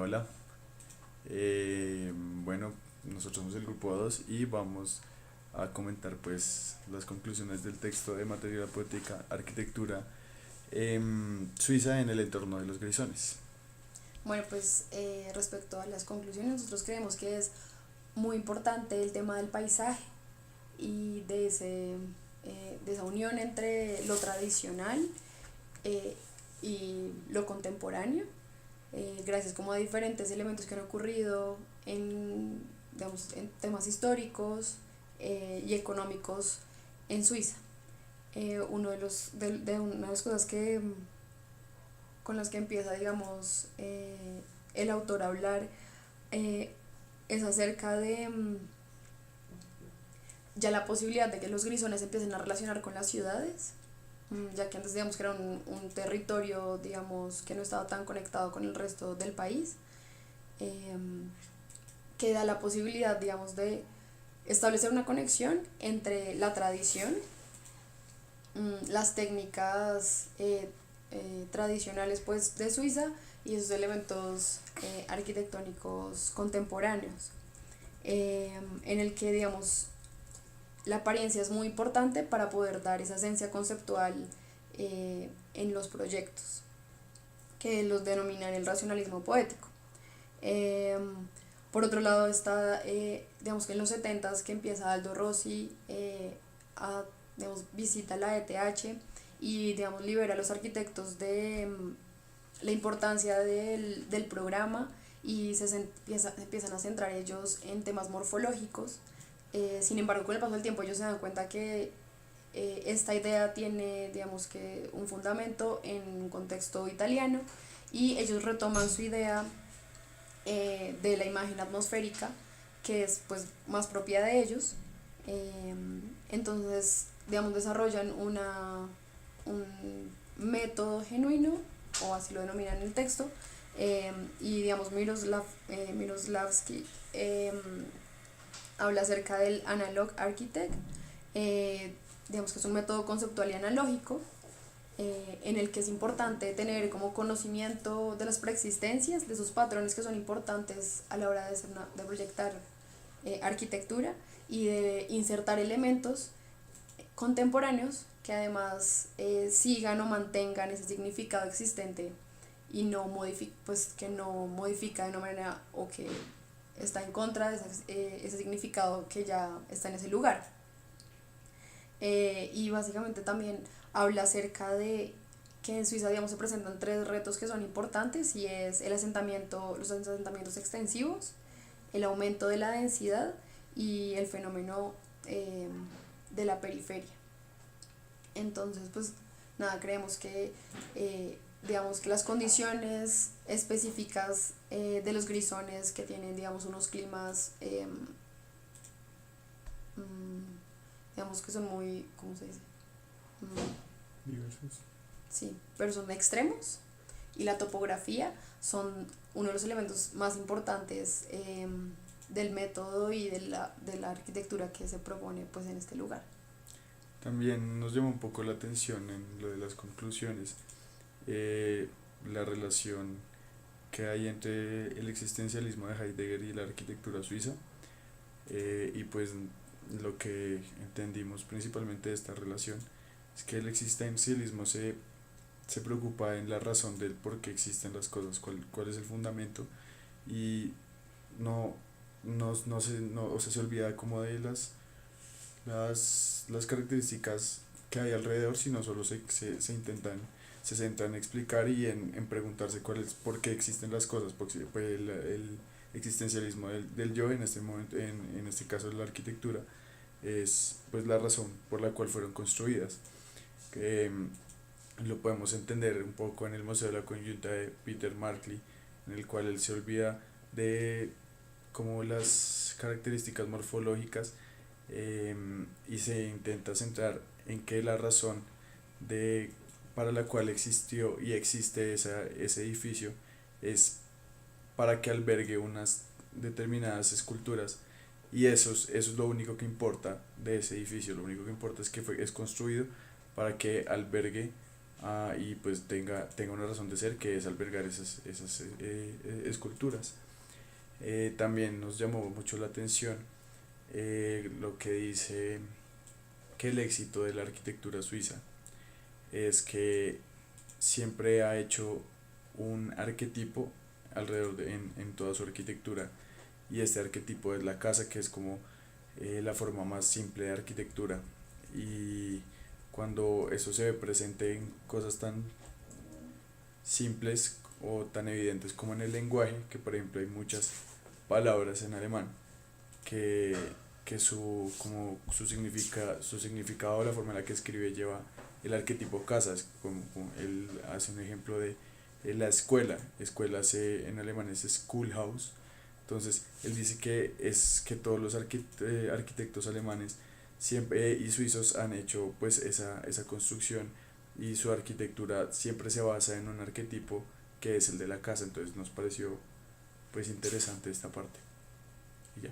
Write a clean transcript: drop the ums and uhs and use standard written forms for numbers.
Hola. Bueno, nosotros somos el grupo 2 y vamos a comentar pues las conclusiones del texto de materia poética, arquitectura Suiza en el entorno de los grisones. Bueno, pues respecto a las conclusiones, nosotros creemos que es muy importante el tema del paisaje y de esa unión entre lo tradicional eh, y lo contemporáneo, gracias como a diferentes elementos que han ocurrido en temas históricos y económicos en Suiza. Una de las cosas con las que empieza, digamos, el autor a hablar eh, es acerca de ya la posibilidad de que los grisones empiecen a relacionar con las ciudades, ya que antes digamos que era un territorio, digamos, que no estaba tan conectado con el resto del país, eh, que da la posibilidad, digamos, de establecer una conexión entre la tradición, las técnicas tradicionales pues de Suiza y esos elementos arquitectónicos contemporáneos, en el que digamos la apariencia es muy importante para poder dar esa esencia conceptual en los proyectos, que los denominan el racionalismo poético. Eh, por otro lado está, digamos que en los 70 que empieza Aldo Rossi a, digamos, visita la ETH y digamos libera a los arquitectos de la importancia del programa y empiezan a centrar ellos en temas morfológicos. Sin embargo, con el paso del tiempo ellos se dan cuenta que esta idea tiene, digamos que, un fundamento en un contexto italiano y ellos retoman su idea de la imagen atmosférica, que es pues más propia de ellos. Eh, entonces, digamos, desarrollan un método genuino, o así lo denominan en el texto, y digamos, Miroslavsky habla acerca del analog architect, digamos que es un método conceptual y analógico, en el que es importante tener como conocimiento de las preexistencias, de esos patrones que son importantes a la hora de proyectar arquitectura y de insertar elementos contemporáneos que además sigan o mantengan ese significado existente y pues, que no modifica de una manera o que está en contra de ese significado que ya está en ese lugar. Y básicamente también habla acerca de que en Suiza, digamos, se presentan tres retos que son importantes y es el asentamiento, los asentamientos extensivos, el aumento de la densidad y el fenómeno de la periferia. Entonces, pues nada, creemos que digamos que las condiciones específicas de los grisones que tienen, digamos, unos climas digamos que son muy, ¿cómo se dice? Diversos. Sí, pero son extremos y la topografía son uno de los elementos más importantes del método y de la arquitectura que se propone pues en este lugar. También nos llama un poco la atención en lo de las conclusiones, eh, la relación que hay entre el existencialismo de Heidegger y la arquitectura suiza, y pues lo que entendimos principalmente de esta relación es que el existencialismo se preocupa en la razón del por qué existen las cosas, cuál es el fundamento, y no, o sea, se olvida como de las características que hay alrededor, sino solo se centran en explicar y en preguntarse por qué existen las cosas, porque pues, el existencialismo del yo en este momento, en este caso de la arquitectura, es pues la razón por la cual fueron construidas. Que lo podemos entender un poco en el Museo de la Coyunta de Peter Markley, en el cual él se olvida de como las características morfológicas, y se intenta centrar en que la razón de, para la cual existió y existe ese edificio es para que albergue unas determinadas esculturas, y eso es lo único que importa de ese edificio. Lo único que importa es que es construido para que albergue y pues tenga una razón de ser, que es albergar esas esculturas. También nos llamó mucho la atención lo que dice que el éxito de la arquitectura suiza es que siempre ha hecho un arquetipo en toda su arquitectura, y este arquetipo es la casa, que es como la forma más simple de arquitectura. Y cuando eso se ve presente en cosas tan simples o tan evidentes como en el lenguaje, que por ejemplo hay muchas palabras en alemán que, que su significado, la forma en la que escribe lleva el arquetipo casa. Es como él hace un ejemplo de la escuela en alemán es Schulhaus. Entonces él dice que todos los arquitectos alemanes siempre y suizos han hecho pues esa construcción, y su arquitectura siempre se basa en un arquetipo que es el de la casa. Entonces nos pareció pues interesante esta parte. Y ya.